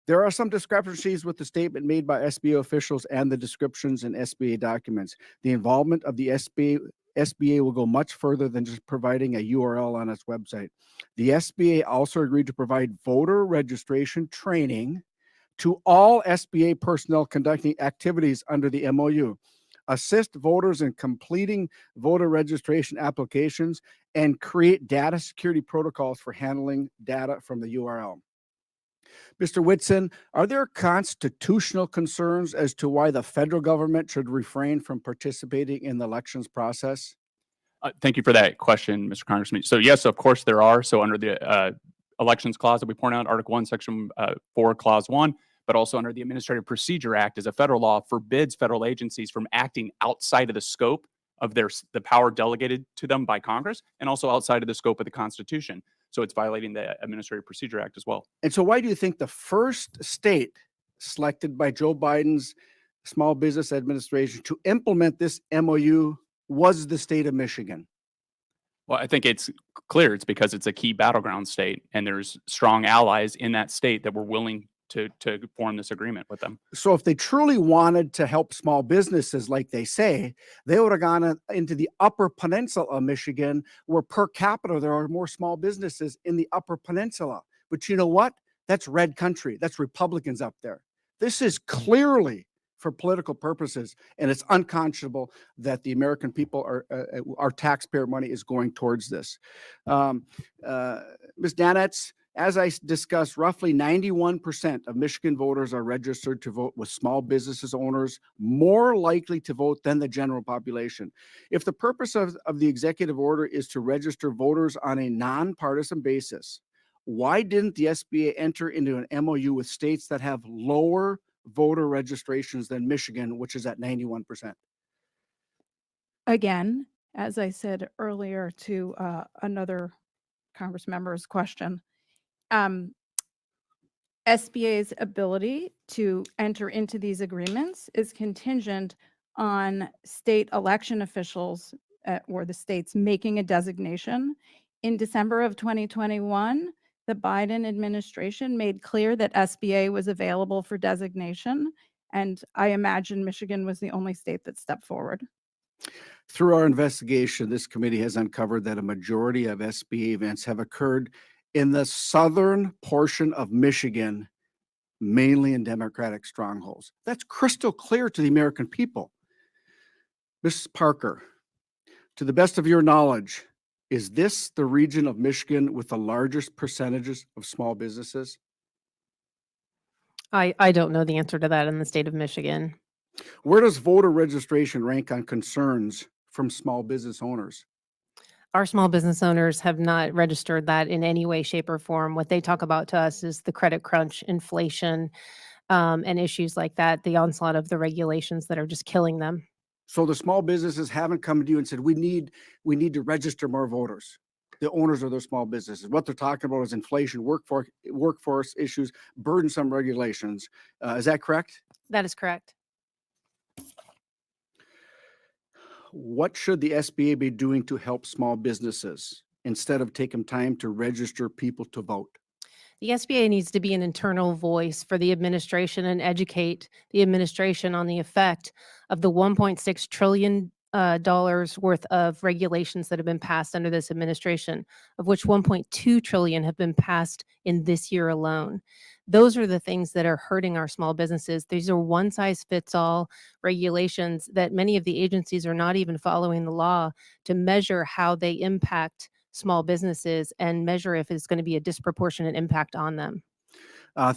There are some discrepancies with the statement made by SBA officials and the descriptions in SBA documents. The involvement of the SBA will go much further than just providing a URL on its website. The SBA also agreed to provide voter registration training to all SBA personnel conducting activities under the MOU, assist voters in completing voter registration applications, and create data security protocols for handling data from the URL. Mr. Whitson, are there constitutional concerns as to why the federal government should refrain from participating in the elections process? Thank you for that question, Mr. Congressman. So yes, of course there are. So under the elections clause that we point out, Article 1, Section 4, Clause 1, but also under the Administrative Procedure Act as a federal law, forbids federal agencies from acting outside of the scope of the power delegated to them by Congress, and also outside of the scope of the Constitution. So it's violating the Administrative Procedure Act as well. And so why do you think the first state selected by Joe Biden's Small Business Administration to implement this MOU was the state of Michigan? Well, I think it's clear it's because it's a key battleground state, and there's strong allies in that state that were willing to form this agreement with them. So if they truly wanted to help small businesses, like they say, they would have gone into the Upper Peninsula of Michigan, where per capita there are more small businesses in the Upper Peninsula. But you know what? That's red country. That's Republicans up there. This is clearly for political purposes, and it's unconscionable that the American people our taxpayer money is going towards this. Ms. Danetz, as I discussed, roughly 91% of Michigan voters are registered to vote, with small businesses owners more likely to vote than the general population. If the purpose of the executive order is to register voters on a nonpartisan basis, why didn't the SBA enter into an MOU with states that have lower voter registrations than Michigan, which is at 91%? Again, as I said earlier to another Congress member's question, SBA's ability to enter into these agreements is contingent on state election officials or the states making a designation. In December of 2021, the Biden administration made clear that SBA was available for designation, and I imagine Michigan was the only state that stepped forward. Through our investigation, this committee has uncovered that a majority of SBA events have occurred in the southern portion of Michigan, mainly in Democratic strongholds. That's crystal clear to the American people. Mrs. Parker, to the best of your knowledge, is this the region of Michigan with the largest percentages of small businesses? I don't know the answer to that in the state of Michigan. Where does voter registration rank on concerns from small business owners? Our small business owners have not registered that in any way, shape, or form. What they talk about to us is the credit crunch, inflation, and issues like that, the onslaught of the regulations that are just killing them. So the small businesses haven't come to you and said, we need to register more voters. The owners of those small businesses. What they're talking about is inflation, workforce issues, burdensome regulations. Is that correct? That is correct. What should the SBA be doing to help small businesses instead of taking time to register people to vote? The SBA needs to be an internal voice for the administration and educate the administration on the effect of the $1.6 trillion worth of regulations that have been passed under this administration, of which 1.2 trillion have been passed in this year alone. Those are the things that are hurting our small businesses. These are one-size-fits-all regulations that many of the agencies are not even following the law to measure how they impact small businesses and measure if it's going to be a disproportionate impact on them.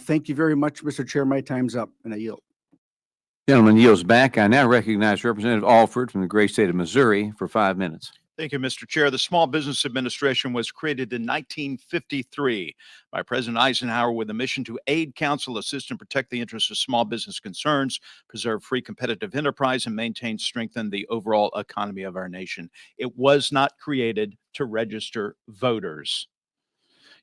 Thank you very much, Mr. Chair. My time's up, and I yield. Gentleman yields back. I now recognize Representative Alford from the great state of Missouri for 5 minutes. Thank you, Mr. Chair. The Small Business Administration was created in 1953 by President Eisenhower with a mission to aid, counsel, assist, and protect the interests of small business concerns, preserve free competitive enterprise, and strengthen the overall economy of our nation. It was not created to register voters.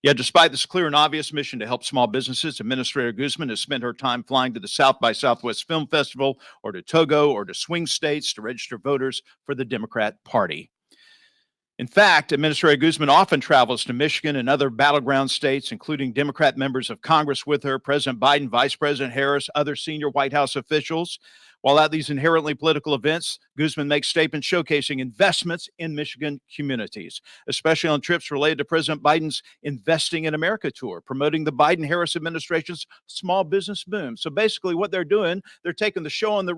Yet, despite this clear and obvious mission to help small businesses, Administrator Guzman has spent her time flying to the South by Southwest Film Festival or to Togo or to swing states to register voters for the Democrat Party. In fact, Administrator Guzman often travels to Michigan and other battleground states, including Democrat members of Congress with her, President Biden, Vice President Harris, other senior White House officials. While at these inherently political events, Guzman makes statements showcasing investments in Michigan communities, especially on trips related to President Biden's Investing in America tour, promoting the Biden-Harris administration's small business boom. So basically what they're doing, they're taking the show on the